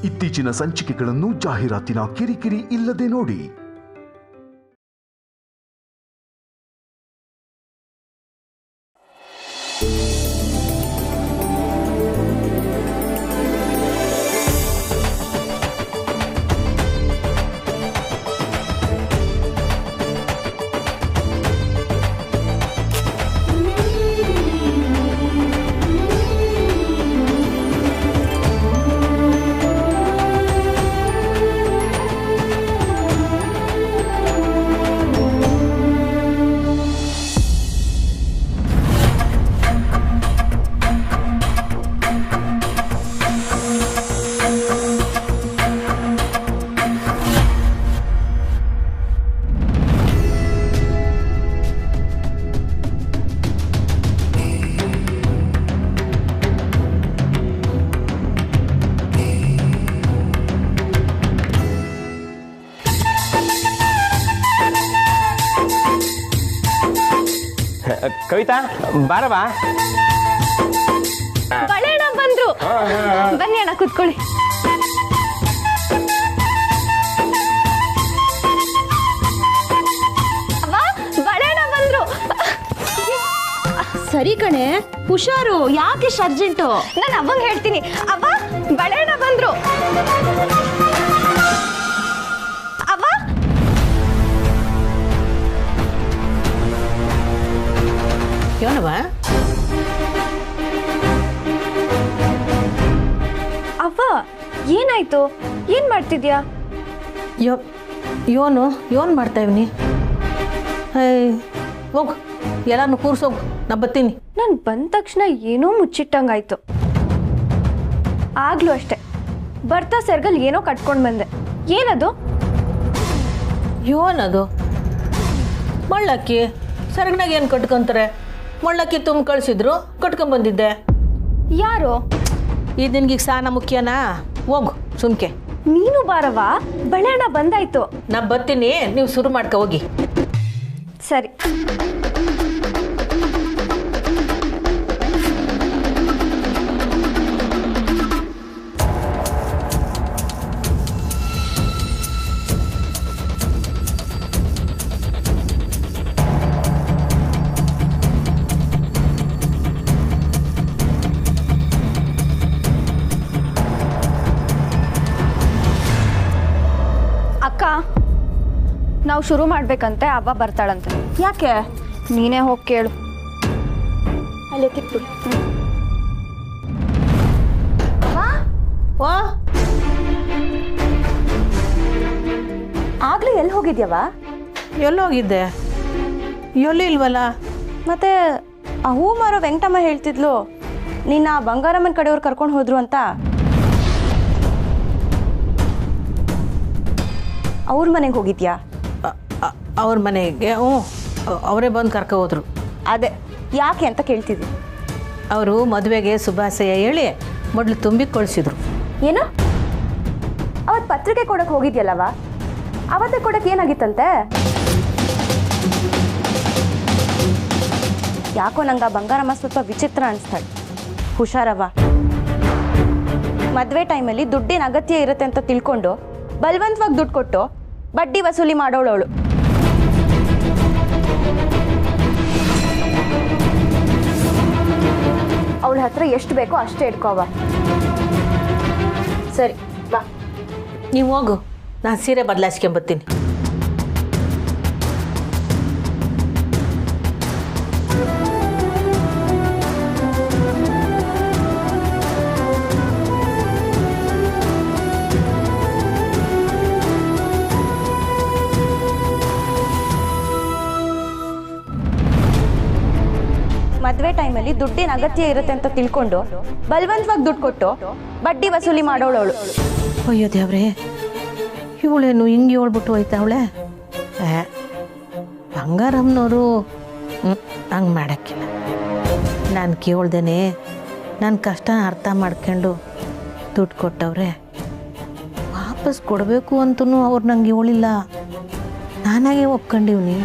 ಇತ್ತೀಚಿನ ಸಂಚಿಕೆಗಳನ್ನು ಜಾಹೀರಾತಿನ ಕಿರಿಕಿರಿ ಇಲ್ಲದೆ ನೋಡಿ. ಕವಿತಾ ಬಾರವಾ. ಬಳೆಣ್ಣ ಬಂದ್ರು, ಬನ್ನಿ ಅಣ್ಣ ಕೂತ್ಕೊಳ್ಳಿ. ಬಳೆಣ್ಣ ಬಂದ್ರು. ಸರಿ ಕಣೆ, ಹುಷಾರು. ಯಾಕೆ ಅರ್ಜೆಂಟು? ನಾನು ಅವಂಗೆ ಹೇಳ್ತೀನಿ. ಅವ್ವ ಬಳೆಣ್ಣ ಬಂದ್ರು. ಅವ್ವ ಏನವ? ಅವ್ವ ಏನಾಯ್ತು? ಏನ್ ಮಾಡ್ತಿದ್ಯಾ? ಯೋನ್ ಮಾಡ್ತಾ ಇವ್ನಿ. ಹೋಗು, ಎಲ್ಲಾನು ಕೂರ್ಸೋಗು, ನಾ ಬರ್ತೀನಿ. ನಾನು ಬಂದ ತಕ್ಷಣ ಏನೋ ಮುಚ್ಚಿಟ್ಟಂಗಾಯ್ತು. ಆಗ್ಲೂ ಅಷ್ಟೆ, ಬರ್ತಾ ಸೆರ್ಗಲ್ ಏನೋ ಕಟ್ಕೊಂಡು ಬಂದೆ. ಏನದು? ಯೋನದು ಮಳ್ಳಕ್ಕಿ. ಸೆರಗನಾಗ ಏನು ಕಟ್ಕೊಂತಾರೆ? ಮಳ್ಳಕ್ಕಿ ತುಂಬ ಕಳಿಸಿದ್ರು, ಕಟ್ಕೊಂಬಂದಿದ್ದೆ. ಯಾರು? ಈ ನಿನ್ಗೀಗ ಸ್ನಾನ ಮುಖ್ಯನಾ? ಹೋಗು ಸುಮ್ಕೆ. ನೀನು ಬಾರವಾ, ಬಳೆಣ್ಣ ಬಂದಾಯ್ತು. ನಾ ಬರ್ತೀನಿ, ನೀವು ಶುರು ಮಾಡ್ಕೊ ಹೋಗಿ. ಸರಿ. ಅಕ್ಕ, ನಾವು ಶುರು ಮಾಡ್ಬೇಕಂತೆ. ಅವ್ವ ಬರ್ತಾಳಂತೆ. ಯಾಕೆ? ನೀನೇ ಹೋಗಿ ಕೇಳು. ಅಲ್ಲೇ ತಿಕ್ಬಿಡು. ಓ, ಆಗ್ಲೇ ಎಲ್ಲಿ ಹೋಗಿದ್ಯವ? ಎಲ್ಲೋಗಿದ್ದೆ? ಎಲ್ಲೂ ಇಲ್ವಲ್ಲ. ಮತ್ತೆ ಆ ಹೂ ಮಾರೋ ವೆಂಕಟಮ್ಮ ಹೇಳ್ತಿದ್ಲು, ನಿನ್ನ ಬಂಗಾರಮ್ಮನ ಕಡೆಯವ್ರು ಕರ್ಕೊಂಡು ಹೋದ್ರು ಅಂತ. ಅವ್ರ ಮನೆಗೆ ಹೋಗಿದ್ಯಾ? ಅವ್ರ ಮನೆಗೆ? ಅವರೇ ಬಂದು ಕರ್ಕೊ ಹೋದ್ರು. ಅದೇ ಯಾಕೆ ಅಂತ ಕೇಳ್ತಿದ್ವಿ. ಅವರು ಮದುವೆಗೆ ಶುಭಾಶಯ ಹೇಳಿ ಮೊದಲು ತುಂಬಿ ಕಳಿಸಿದ್ರು. ಏನು? ಅವತ್ತು ಪತ್ರಿಕೆ ಕೊಡಕ್ಕೆ ಹೋಗಿದ್ಯಲ್ಲವ, ಅವತ್ತೇ ಕೊಡಕ್ಕೆ ಏನಾಗಿತ್ತಂತೆ? ಯಾಕೋ ನಂಗೆ ಆ ಬಂಗಾರಮ್ಮ ಸ್ವಲ್ಪ ವಿಚಿತ್ರ ಅನಿಸ್ತಾಳೆ. ಹುಷಾರವ. ಮದುವೆ ಟೈಮಲ್ಲಿ ದುಡ್ಡಿನ ಅಗತ್ಯ ಇರುತ್ತೆ ಅಂತ ತಿಳ್ಕೊಂಡು ಬಲವಂತವಾಗಿ ದುಡ್ಡು ಕೊಟ್ಟು ಬಡ್ಡಿ ವಸೂಲಿ ಮಾಡೋಳವಳು. ಅವಳ ಹತ್ರ ಎಷ್ಟು ಬೇಕೋ ಅಷ್ಟೇ ಇಟ್ಕೋವ. ಸರಿ ಬಾ. ನೀವು ಹೋಗು, ನಾನು ಸೀರೆ ಬದಲಾಯಿಸ್ಕೊಂಬರ್ತೀನಿ. ಮದುವೆ ಟೈಮಲ್ಲಿ ದುಡ್ಡಿನ ಅಗತ್ಯ ಇರುತ್ತೆ ಅಂತ ತಿಳ್ಕೊಂಡು ಬಲವಂತವಾಗಿ ದುಡ್ಡು ಕೊಟ್ಟು ಬಡ್ಡಿ ವಸೂಲಿ ಮಾಡೋಳವಳು. ಅಯ್ಯೋ ದೇವ್ರೆ, ಇವಳೇನು ಹಿಂಗೆ ಹೇಳ್ಬಿಟ್ಟು ಹೋಯ್ತಾವಳೆ. ಬಂಗಾರಮ್ಮನವರು ಹಂಗೆ ಮಾಡೋಕ್ಕಿಲ್ಲ. ನಾನು ಕೇಳ್ದೇನೆ ನನ್ನ ಕಷ್ಟನ ಅರ್ಥ ಮಾಡ್ಕೊಂಡು ದುಡ್ಡು ಕೊಟ್ಟವ್ರೆ. ವಾಪಸ್ ಕೊಡಬೇಕು ಅಂತೂ ಅವ್ರು ನಂಗೆ ಹೇಳಿಲ್ಲ, ನಾನಾಗೆ ಒಪ್ಕೊಂಡಿವ್ನಿ.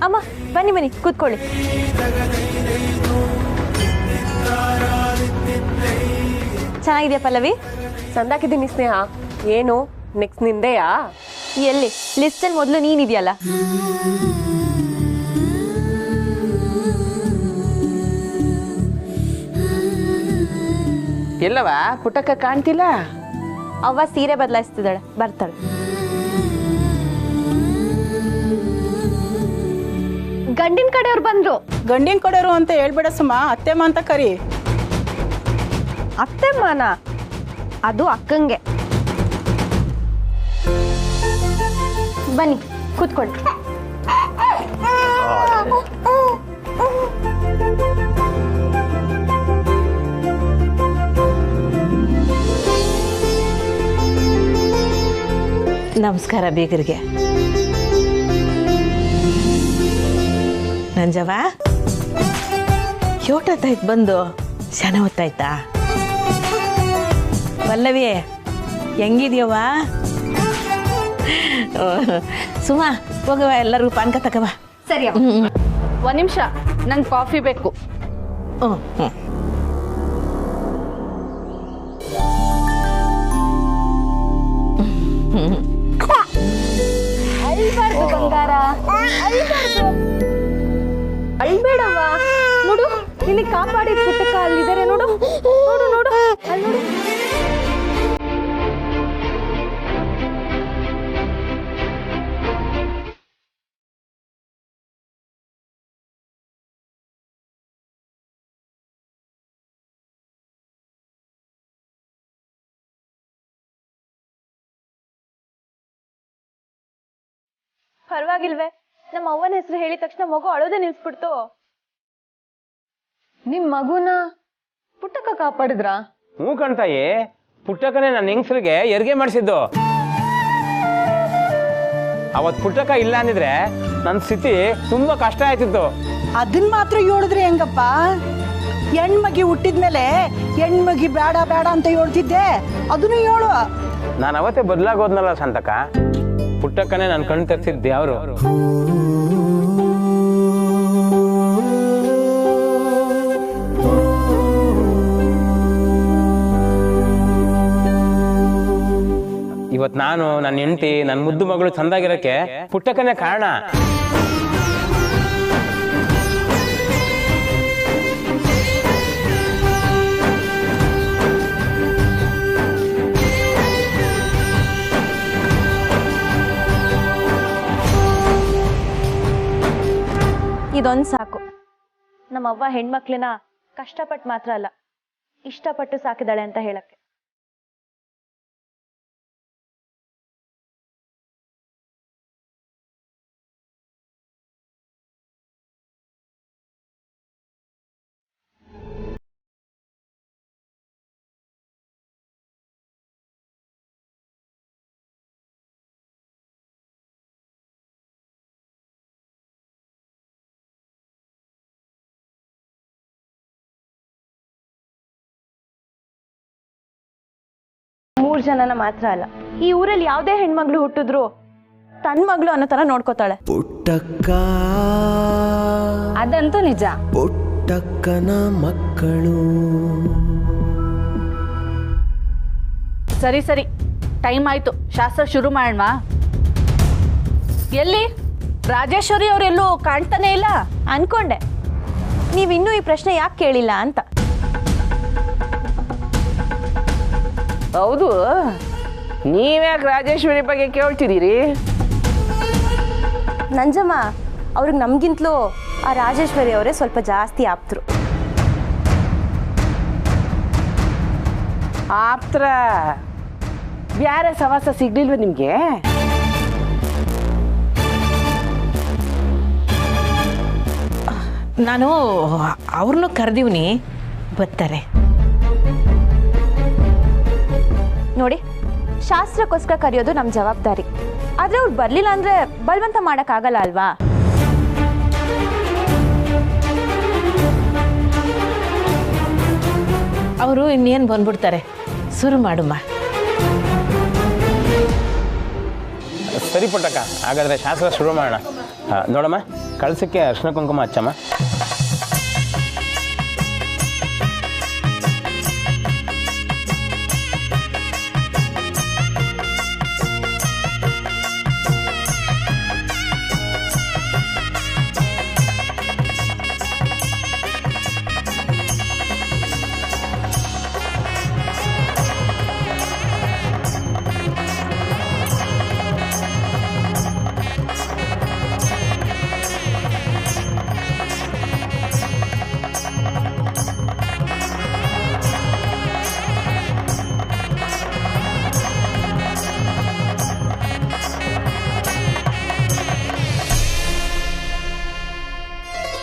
ಅಮ್ಮ ಬನ್ನಿ ಬನ್ನಿ ಕೂತ್ಕೊಳ್ಳಿ. ಚೆನ್ನಾಗಿದೆಯಾ ಪಲ್ಲವಿ? ಸಂದಾಕಿದ್ದೀನಿ ಸ್ನೇಹ. ಏನು ನೆಕ್ಸ್ಟ್ ನಿಂದೆಯಾ? ಎಲ್ಲಿ ಲಿಸ್ಟಲ್ಲಿ ಮೊದಲು ನೀನಿದೆಯಲ್ಲ. ಎಲ್ಲವ ಪುಟ್ಟಕ್ಕ ಕಾಣ್ತಿಲ್ಲ? ಅವ್ವ ಸೀರೆ ಬದಲಾಯಿಸ್ತಿದ್ದಾಳೆ, ಬರ್ತಾಳೆ. ಗಂಡಿನ ಕಡೆಯವ್ರು ಬಂದ್ರು. ಗಂಡಿನ ಕಡೆಯವರು ಅಂತ ಹೇಳ್ಬೇಡ ಸುಮ್ಮ, ಅತ್ತೆಮ್ಮ ಅಂತ ಕರಿ. ಅತ್ತೆಮ್ಮನ? ಅದು ಅಕ್ಕಂಗೆ. ಬನ್ನಿ ಕೂತ್ಕೊಳ್ಳಿ. ನಮಸ್ಕಾರ ಬೀಗರಿಗೆ. ನಂಜವ್ವ ಹೊತ್ತಾಯ್ತು ಬಂದು? ಶನ ಹೊತ್ತಾಯ್ತಾ? ಪಲ್ಲವಿ ಹೆಂಗಿದ್ಯವ್ವ? ಸುಮಾ ಹೋಗವ, ಎಲ್ಲರಿಗೂ ಪಾನ್ಕ ತಗವ. ಸರಿ ಒಂದ್ ನಿಮಿಷ, ನಂಗೆ ಕಾಫಿ ಬೇಕು. ಹ್ಞೂ ಅಳ್ಬಾರ್ದು ಬಂಗಾರ, ಅಳ್ಬೇಡವ್ವ. ನೋಡು ಇಲ್ಲಿ ಕಾಪಾಡಿದ ಪುಟ್ಟಕ್ಕ ಅಲ್ಲಿದ್ದಾರೆ. ನೋಡು ನೋಡು ನೋಡು, ಅಲ್ಲಿ ನೋಡು. ಪರವಾಗಿಲ್ವೇ? ನಮ್ಮ ಅವ್ವನ ಹೆಸರು ಹೇಳಿದ ತಕ್ಷಣ ಮಗು ಅಳೋದೇ ನಿಲ್ಸ್ಬಿಡ್ತು. ನಿಮ್ ಮಗುನ ಪುಟ್ಟಕ್ಕ ಕಾಪಾಡಿದ್ರಾ? ಹ್ಞೂ ಕಣ್ತಾಯಿ, ಪುಟ್ಟಕ್ಕನೇ ನನ್ನ ಹೆಂಗಸರಿಗೆ ಹೆರಿಗೆ ಮಾಡಿಸಿದ್ದು. ಅವತ್ತು ಪುಟ್ಟಕ್ಕ ಇಲ್ಲ ಅಂದಿದ್ರೆ ನನ್ನ ಸ್ಥಿತಿ ತುಂಬಾ ಕಷ್ಟ ಆಯ್ತಿತ್ತು. ಅದನ್ನ ಮಾತ್ರ ಹೇಳಿದ್ರೆ ಹೆಂಗಪ್ಪ? ಹೆಣ್ಮಗಿ ಹುಟ್ಟಿದ್ಮೇಲೆ ಹೆಣ್ಮಗಿ ಬೇಡ ಬೇಡ ಅಂತ ಹೇಳ್ತಿದ್ದೆ, ಅದನ್ನು ಹೇಳು. ನಾನು ಅವತ್ತೇ ಬದಲಾಗೋದ್ನಲ್ಲ ಸಂತಕ. ಪುಟ್ಟಕ್ಕನೇ ನನ್ನ ಕಣ್ಣು ತರಿಸಿದ್ದೆ ಅವರು. ಇವತ್ತು ನಾನು, ನನ್ನ ಹೆಂಡತಿ, ನನ್ನ ಮುದ್ದು ಮಗಳು ಚಂದಾಗಿರಕ್ಕೆ ಪುಟ್ಟಕ್ಕನೇ ಕಾರಣ. ಇದೊಂದು ಸಾಕು. ನಮ್ಮವ್ವ ಹೆಣ್ಮಕ್ಳನ್ನ ಕಷ್ಟಪಟ್ಟು ಮಾತ್ರ ಅಲ್ಲ, ಇಷ್ಟಪಟ್ಟು ಸಾಕಿದಾಳೆ ಅಂತ ಹೇಳಕ್ಕೆ. ಮೂರ್ ಜನನ ಮಾತ್ರ ಅಲ್ಲ, ಈ ಊರಲ್ಲಿ ಯಾವುದೇ ಹೆಣ್ಮಗ್ಳು ಹುಟ್ಟಿದ್ರು ತನ್ನ ಮಗಳು ಅನ್ನೋ ತರ ನೋಡ್ಕೋತಾಳೆ. ಪುಟ್ಟಕ್ಕ ಅದಂತೂ ನಿಜ. ಪುಟ್ಟಕ್ಕನ ಮಕ್ಕಳು. ಸರಿ ಸರಿ, ಟೈಮ್ ಆಯ್ತು, ಶಾಸ್ತ್ರ ಶುರು ಮಾಡೋಣ. ಎಲ್ಲಿ ರಾಜೇಶ್ವರಿ ಅವರೆಲ್ಲೂ ಕಾಣ್ತಾನೆ ಇಲ್ಲ? ಅನ್ಕೊಂಡೆ ನೀವಿನ್ನೂ ಈ ಪ್ರಶ್ನೆ ಯಾಕೆ ಕೇಳಿಲ್ಲ ಅಂತ. ಹೌದು, ನೀವ್ಯಾಕೆ ರಾಜೇಶ್ವರಿ ಬಗ್ಗೆ ಕೇಳ್ತಿದ್ದೀರಿ? ನಂಜಮ್ಮ ಅವ್ರಿಗೆ ನಮ್ಗಿಂತಲೂ ಆ ರಾಜೇಶ್ವರಿ ಅವರೇ ಸ್ವಲ್ಪ ಜಾಸ್ತಿ ಆಪ್ತರು. ಆಪ್ತರ ಬ್ಯಾರೆ ಸವಾಸ ಸಿಗ್ಲಿಲ್ವ ನಿಮ್ಗೆ? ನಾನು ಅವ್ರನ್ನೂ ಕರೆದಿವ್ನಿ, ಬರ್ತಾರೆ. ನೋಡಿ, ಶಾಸ್ತ್ರಕ್ಕೋಸ್ಕರ ಕರೆಯೋದು ನಮ್ಮ ಜವಾಬ್ದಾರಿ. ಆದ್ರೆ ಅವ್ರು ಬರ್ಲಿಲ್ಲ ಅಂದ್ರೆ ಬಲವಂತ ಮಾಡಕ್ಕಾಗಲ್ಲ ಅಲ್ವಾ? ಅವರು ಇನ್ನೇನು ಬಂದ್ಬಿಡ್ತಾರೆ. ಶುರು ಮಾಡುಮ್ಮ. ಸರಿ ಪುಟ್ಟಕ್ಕ, ಹಾಗಾದರೆ ಶಾಸ್ತ್ರ ಶುರು ಮಾಡೋಣ. ನೋಡಮ್ಮ, ಕಳಸಕ್ಕೆ ಅರ್ಶಿನ ಕುಂಕುಮ ಹಚ್ಚಮ್ಮ.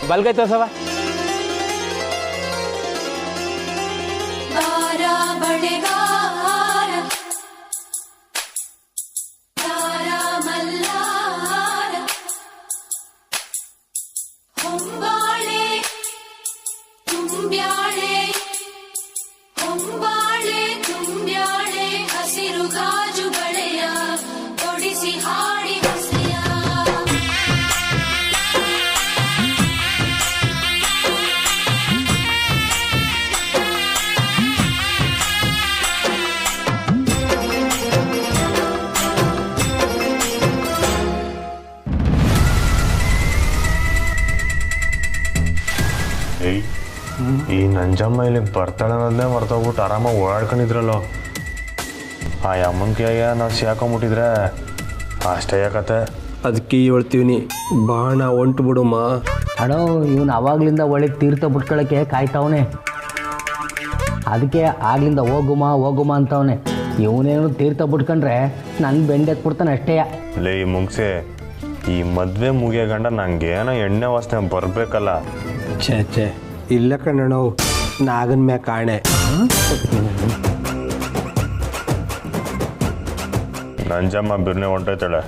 ಬಲ್ಗೈ ತೋರ್ಸವ. ಹಸಿರು ಗಾಜು ಬಳೆಯ ತೊಡಿಸಿ ಹಾಡಿ ಈ ನಂಜಮ್ಮ ಇಲ್ಲಿಗೆ ಬರ್ತಾಳೆ ಅನ್ನೋದನ್ನೇ ಮರ್ತೋಗ್ಬಿಟ್ಟು ಆರಾಮಾಗಿ ಓಡಾಡ್ಕೊಂಡಿದ್ರಲ್ಲೋ. ಆ ಅಮ್ಮನ ಕೈಯಾಗ ನಾವು ಸಿಕ್ಕೊಂಬಿಟ್ಟಿದ್ರೆ ಅಷ್ಟೇ ಯಾಕತ್ತೆ. ಅದಕ್ಕೆ ಹೇಳ್ತೀವಿ ಬಾಣ ಹೊಂಟು ಬಿಡುಮ್ಮ. ಅಣ್ಣೋ, ಇವನು ಅವಾಗ್ಲಿಂದ ಒಳಗೆ ತೀರ್ಥ ಬಿಟ್ಕೊಳ್ಳೋಕ್ಕೆ ಕಾಯ್ತಾವನೆ. ಅದಕ್ಕೆ ಆಗ್ಲಿಂದ ಹೋಗುಮ ಅಂತವನೆ. ಇವನೇನು ತೀರ್ಥ ಬಿಟ್ಕೊಂಡ್ರೆ ನನ್ನ ಬೆಂಡೆತ್ಬಿಡ್ತಾನೆ ಅಷ್ಟೇ. ಲೇ ಮುಗಿಸಿ, ಈ ಮದುವೆ ಮುಗಿಯಗಂಡ ನಂಗೇನೋ ಎಣ್ಣೆ ವಾಸನೆ ಬರಬೇಕಲ್ಲ. ಛೇ ಇಲ್ಲ ಕಣ್ಣು, ನಾಗನ ಮ್ಯಾ ಕಾಣೆ. ನಂಜಮ್ಮ ಬಿರ್ನೆ ಹೊಂಟೋಯ್ತಾಳೆ,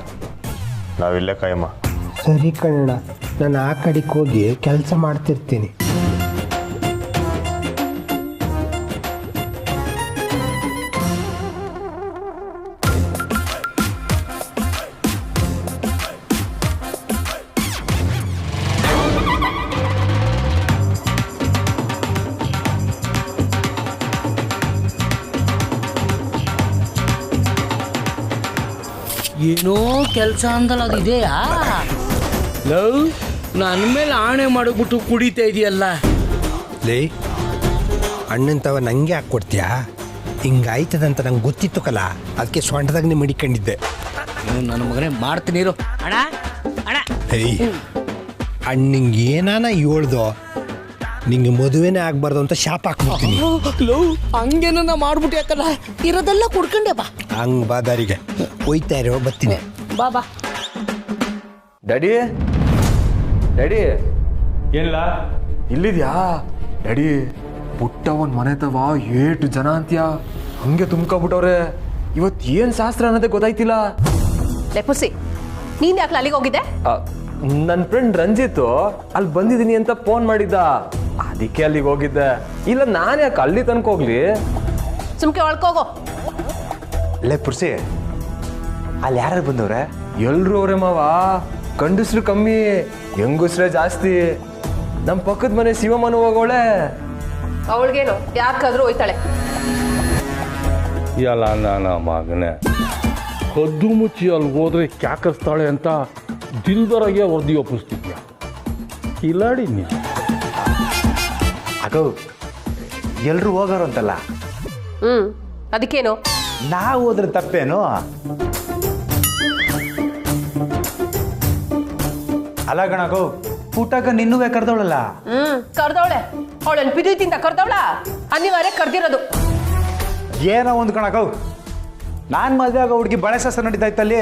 ನಾವಿಲ್ಲೇ ಕಾಯಮ್ಮ. ಸರಿ ಕನ್ನಡ, ನಾನು ಆ ಕಡೆಗೆ ಹೋಗಿ ಕೆಲಸ ಮಾಡ್ತಿರ್ತೀನಿ. ಏನೋ ಕೆಲಸ ಅಂದಲ್ಲ, ಅದು ಇದೆಯಾ? ಲವ್, ನನ್ನ ಮೇಲೆ ಆಣೆ ಮಾಡಿಬಿಟ್ಟು ಕುಡಿತಾ ಇದೆಯಲ್ಲ. ಲೇ ಅಣ್ಣಂತವ ನಂಗೆ ಹಾಕ್ಕೊಡ್ತೀಯಾ? ಹಿಂಗಾಯ್ತದಂತ ನಂಗೆ ಗೊತ್ತಿತ್ತು ಕಲ, ಅದಕ್ಕೆ ಸೊಂಟದಾಗ ನೀವು ಮಡಿಕೊಂಡಿದ್ದೆ. ನನ್ನ ಮಗನೇ ಮಾಡ್ತೀನಿ ಇರು. ಅಣ್ಣ ಅಣ್ಣ, ಅಣ್ಣಂಗೆ ಏನಾನ ಹೇಳ್ದೋ ನಿಂಗೆ ಮದುವೆನೇ ಆಗ್ಬಾರ್ದು ಅಂತ ಶಾಪ್ ಹಾಕ್ಬಿಡ್ತೀನಿ. ಹಂಗೇನ ಮಾಡ್ಬಿಟ್ಟು ಯಾಕಲ್ಲ, ಇರೋದೆಲ್ಲ ಕುಡ್ಕೊಂಡೆ ಬಾ. ಹಂಗ್ ಬಾ ದಾರಿಗೆ ಹೋಯ್ತಾ ಇರೋ, ಬರ್ತೀನಿ. ಬಾ ಬಾ. ಡ್ಯಾಡಿ ಡ್ಯಾಡಿ, ಏನಿಲ್ಲ ಇಲ್ಲಿದ್ಯಾ ಡ್ಯಾಡಿ? ಪುಟ್ಟ ಒಂದು ಮನೆ ತವ 8 ಜನ ಅಂತ್ಯ ಹಂಗೆ ತುಂಬ್ಕೊಬಿಟ್ಟವ್ರೆ. ಇವತ್ತು ಏನು ಶಾಸ್ತ್ರ ಅನ್ನೋದೇ ಗೊತ್ತಾಯ್ತಿಲ್ಲ. ಲೆಪುಸಿ, ನೀನ್ ಯಾಕೆ ಅಲ್ಲಿಗೆ ಹೋಗಿದ್ದೆ? ನನ್ನ ಫ್ರೆಂಡ್ ರಂಜಿತ್ ಅಲ್ಲಿ ಬಂದಿದ್ದೀನಿ ಅಂತ ಫೋನ್ ಮಾಡಿದ್ದ, ಅದಕ್ಕೆ ಅಲ್ಲಿಗೆ ಹೋಗಿದ್ದೆ. ಇಲ್ಲ ನಾನು ಯಾಕೆ ಅಲ್ಲಿ ತನಕ ಹೋಗ್ಲಿ? ಸುಮ್ಕೆ ಒಳ್ಕೋಗೋ. ಲೇ ಪುರ್ಸಿ, ಅಲ್ಲಿ ಯಾರು ಬಂದವ್ರೆ? ಎಲ್ರು ಅವ್ರೆ ಮಾವ. ಗಂಡಸ್ರು ಕಮ್ಮಿ, ಹೆಂಗಸ್ರೆ ಜಾಸ್ತಿ. ನಮ್ಮ ಪಕ್ಕದ ಮನೆ ಶಿವಮ್ಮನು ಹೋಗೋಳೆ. ಅವಳಿಗೇನು ಯಾಕಾದ್ರೂ ಹೋಯ್ತಾಳೆ. ಎಲ್ಲ ನನ್ನ ಮಗನೇ, ಕದ್ದು ಮುಚ್ಚಿ ಅಲ್ಲಿ ಹೋದ್ರೆ ಕ್ಯಾಕರಿಸ್ತಾಳೆ ಅಂತ ದಿಲ್ದರಾಗೆ ವರದಿ ಒಪ್ಪಿಸ್ತಿದ್ಯಾ? ಕಿಲಾಡಿ ನಿಜ. ಅಗೋ, ಎಲ್ರು ಹೋಗಾರ ಅಂತಲ್ಲ. ಅದಕ್ಕೇನು? ನಾವು ಹೋದ್ರೆ ತಪ್ಪೇನು? ಅಲ್ಲ ಗಣಗೋ, ಊಟಕ್ಕೆ ನಿನ್ನೂ ಕರ್ದವಳಲ್ಲ. ಕರ್ದವಳೆ. ಅವಳನ್ನು ಪಿದೀತಿಂದ ಕರ್ದವಳ, ಅನಿವಾರ್ಯ ಕರ್ದಿರೋದು. ಏನೋ ಒಂದು ಕಣಕೋ, ನಾನು ಮದುವೆ ಆಗೋ ಹುಡುಗಿ ಬಳೆ ಶಾಸ್ತ್ರ ನಡೀತಾ ಇತ್ತಲ್ಲಿ.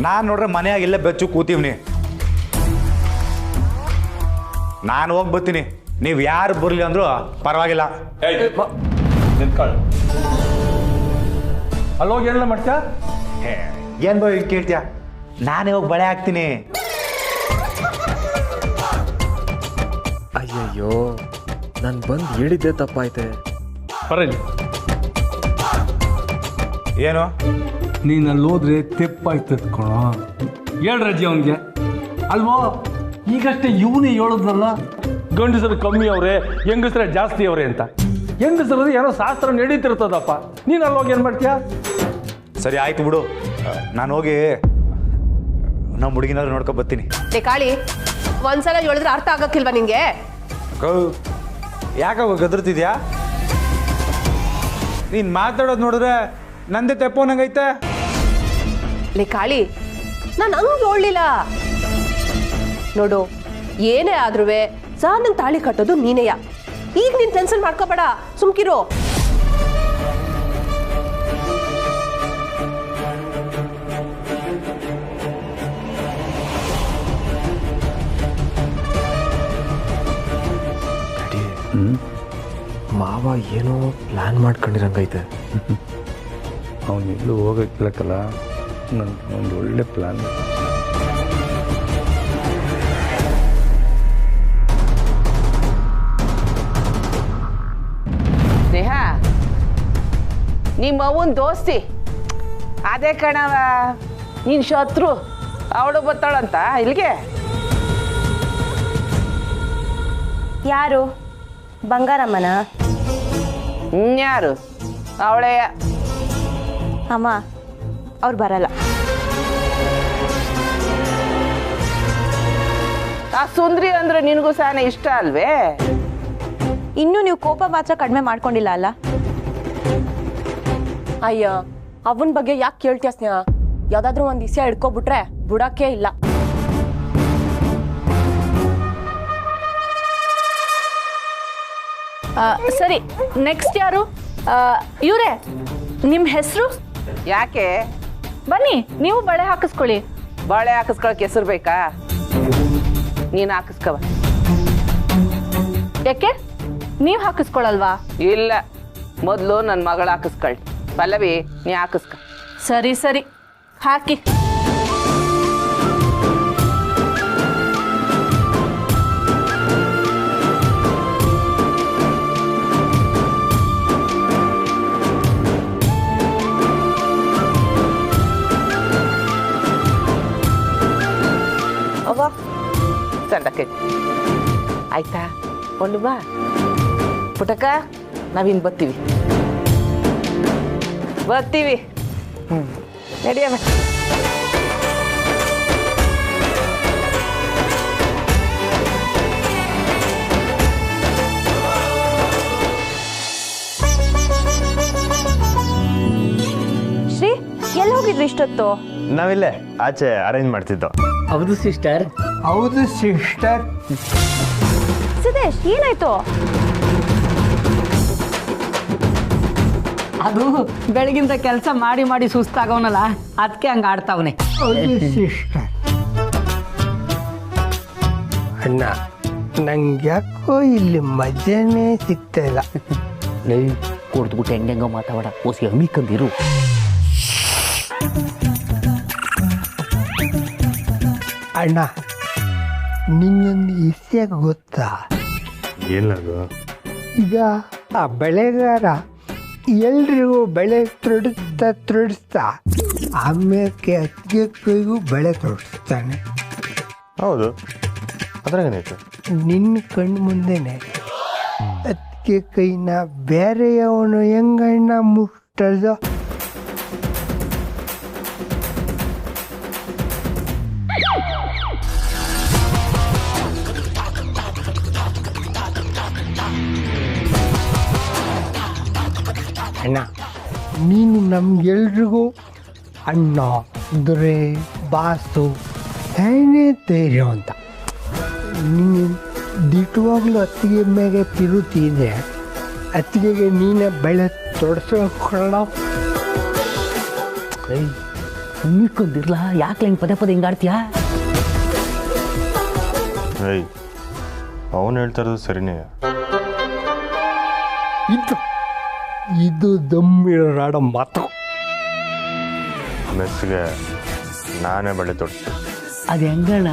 ನಾನು ನೋಡ್ರೆ ಮನೆಯಾಗಿಲ್ಲೇ ಬೆಚ್ಚು ಕೂತೀವ್ನಿ. ನಾನು ಹೋಗಿ ಬರ್ತೀನಿ, ನೀವು ಯಾರು ಬರಲಿ ಅಂದ್ರು ಪರವಾಗಿಲ್ಲ. ಅಲ್ಲೋಗಿ ಏನೆಲ್ಲ ಮಾಡ್ತೀಯಾ? ಏನು ಬೈ ಕೇಳ್ತೀಯ? ನಾನೇ ಹೋಗಿ ಬಳೆ ಹಾಕ್ತೀನಿ. ಅಯ್ಯಯ್ಯೋ, ನಾನು ಬಂದು ಹೇಳಿದ್ದೆ ತಪ್ಪಾಯ್ತೆ. ಬರಲಿ. ಏನು ನೀನು ಅಲ್ಲಿ ಹೋದ್ರೆ ತೆಪ್ಪಾಯ್ತದ ಕಣ. ಹೇಳ್ರಜ್ಜಿ ಅವನಿಗೆ ಅಲ್ವೋ, ಈಗಷ್ಟೇ ಇವನೇ ಹೇಳೋದ್ನಲ್ಲ, ಗಂಡಸರು ಕಮ್ಮಿ ಅವರೇ ಹೆಂಗಸರೇ ಜಾಸ್ತಿ ಅವರೇ ಅಂತ. ಹೆಂಗಸರದು ಏನೋ ಶಾಸ್ತ್ರ ನಡೀತಿರ್ತದಪ್ಪ, ನೀನು ಅಲ್ಲಿ ಹೋಗಿ ಏನು ಮಾಡ್ತೀಯ? ಸರಿ ಆಯ್ತು ಬಿಡು, ನಾನು ಹೋಗಿ ನಮ್ಮ ಹುಡುಗಿನಾದ್ರು ನೋಡ್ಕೊಂಡು ಬರ್ತೀನಿ. ಕಾಳಿ, ಒಂದ್ಸಲ ಹೇಳಿದ್ರೆ ಅರ್ಥ ಆಗಕ್ಕಿಲ್ವಾ ನಿಂಗೆ? ಯಾಕಾಗ ಗದರ್ತಿದ್ಯಾ? ನೀನು ಮಾತಾಡೋದು ನೋಡಿದ್ರೆ ನಂದೇ ತೆಪ್ಪೋನಂಗೈತೆ. ಕಾಳಿ, ನಾನು ಹಂಗೆ ಹೇಳಲಿಲ್ಲ ನೋಡು. ಏನೇ ಆದ್ರೂ ಸಾರ್ ತಾಳಿ ಕಟ್ಟೋದು ನೀನೆಯ. ಈಗ ನೀನು ಟೆನ್ಷನ್ ಮಾಡ್ಕೋಬೇಡ, ಸುಮ್ಕಿರು. ಮಾವ ಏನೋ ಪ್ಲಾನ್ ಮಾಡ್ಕೊಂಡಿರಂಗೈತೆ. ಅವನೆಲ್ಲೂ ಹೋಗಕ್ಕಿಲ್ಲಕ್ಕಲ್ಲ, ನನಗೆ ಒಂದು ಒಳ್ಳೆ ಪ್ಲಾನ್. ಸ್ನೇಹ, ನಿಮ್ಮ ಅವ್ವನ ದೋಸ್ತಿ ಅದೇ ಕಣವ, ನೀನು ಶತ್ರು. ಅವಳು ಬರ್ತಾಳಂತ ಇಲ್ಲಿಗೆ. ಯಾರು? ಬಂಗಾರಮ್ಮನ? ಯಾರು? ಅವಳೇ. ಅಮ್ಮ, ಅವ್ರು ಬರಲ್ಲ. ಆ ಸುಂದ್ರಿ ಅಂದ್ರೆ ನಿನಗೂ ಸಾನೆ ಇಷ್ಟ ಅಲ್ವೇ? ಇನ್ನೂ ನೀವು ಕೋಪ ಮಾತ್ರ ಕಡಿಮೆ ಮಾಡ್ಕೊಂಡಿಲ್ಲ ಅಲ್ಲ? ಅಯ್ಯ, ಅವನ ಬಗ್ಗೆ ಯಾಕೆ ಕೇಳ್ತೀಯ ಸ್ನೇಹ? ಯಾವ್ದಾದ್ರೂ ಒಂದು ವಿಷಯ ಹಿಡ್ಕೊಬಿಟ್ರೆ ಬಿಡಕ್ಕೆ ಇಲ್ಲ. ಸರಿ, ನೆಕ್ಸ್ಟ್ ಯಾರು? ಇವರೇ, ನಿಮ್ಮ ಹೆಸರು? ಯಾಕೆ? ಬನ್ನಿ, ನೀವು ಬಳೆ ಹಾಕಿಸ್ಕೊಳ್ಳಿ. ಬಾಳೆ ಹಾಕಿಸ್ಕೊಳಕ್ಕೆ ಹೆಸರು ಬೇಕಾ? ನೀನು ಹಾಕಿಸ್ಕವ. ಯಾಕೆ, ನೀವು ಹಾಕಿಸ್ಕೊಳಲ್ವಾ? ಇಲ್ಲ, ಮೊದಲು ನನ್ನ ಮಗಳು ಹಾಕಿಸ್ಕೊಳ್ಳಿ. ಪಲ್ಲವಿ, ನೀ ಹಾಕಿಸ್ಕ. ಸರಿ ಸರಿ, ಹಾಕಿ. ಅವ್ವ, ಸಂಡಕ್ಕೆ ಆಯ್ತಾ? ಕೊಂಡು ಬಾ ಪುಟಕ, ನಾವಿನ್ ಬರ್ತೀವಿ. ನಡಿಯಮ್ಮ. ಶ್ರೀ, ಎಲ್ಲಿ ಹೋಗಿದ್ರಿ ಇಷ್ಟೊತ್ತು? ನಾವಿಲ್ಲೇ ಆಚೆ ಅರೇಂಜ್ ಮಾಡ್ತಿದ್ದೋ. ಹೌದು ಸಿಸ್ಟರ್. ಹೌದು ಸಿಸ್ಟರ್. ಸಿದ್ದೇಶ್, ಏನಾಯ್ತು? ಅದು ಬೆಳಗಿಂದ ಕೆಲಸ ಮಾಡಿ ಮಾಡಿ ಸುಸ್ತಾಗವನಲ್ಲ, ಅದಕ್ಕೆ ಹಂಗೆ ಆಡ್ತಾವನೆ. ಸಿಸ್ಟರ್, ಅಣ್ಣ, ನಂಗೆ ಯಾಕೋ ಇಲ್ಲಿ ಮಜಾನೇ ಸಿಗ್ತಾ ಇಲ್ಲ. ಲೈ ಕುಡ್ದ್ಬಿಟ್ಟು ಹೆಂಗೆಂಗೋ ಮಾತಾಡ, ಓಸಿ ಅಮಿಕಂದಿರು. ಅಣ್ಣ, ನಿನ್ನೊಂದು ವಿಷಯ ಗೊತ್ತಾ? ಏನದು? ಈಗ ಆ ಬೆಳೆಗಾರ ಎಲ್ರಿಗೂ ಬೆಳೆ ತೊಡಿಸ್ತಾ ಆಮೇಲೆ ಅತ್ತಿಗೆ ಕೈಗೂ ಬೆಳೆ ತೊಡಿಸ್ತಾನೆ. ಹೌದು, ಅದ್ರಾಗೇನಾಯ್ತು? ನಿನ್ನ ಕಣ್ಣು ಮುಂದೆನೆ ಅತ್ತಿಗೆ ಕೈನ ಬೇರೆಯವನು ಹೆಂಗಣ್ಣ ಮುಟ್ಟದ? ಅಣ್ಣ, ನೀನು ನಮ್ಗೆಲ್ರಿಗೂ ಅಣ್ಣ, ದೊರೆ, ಬಾಸು, ಏನೇ ಧೈರ್ಯ ಅಂತ. ನೀನು ದಿಟ್ಟವಾಗ್ಲೂ ಅತ್ತಿಗೆ ಮೇಲೆ ಪಿರುತ್ತಿದೆ. ಅತ್ತಿಗೆಗೆ ನೀನೇ ಬೆಳೆ ತೊಡಸ್ಕೊಳ್ಳ. ಅಮಿಕಂದಿರ್ಲಾ, ಯಾಕೆ ಹಿಂಗೆ ಪದೇ ಪದೇ ಹಿಂಗಾಡ್ತೀಯಾ? ಅವನು ಹೇಳ್ತಾ ಇರೋದು ಸರಿನೇ. ಇದು ದಮ್ಮಿರಾಡ ಮಾತು. ಮೆಸ್ಸಿಗೆ ನಾನೇ ಬಳೆ ತೊಡಿಸ್ತೀನಿ. ಅದು ಹೆಂಗಣ್ಣ?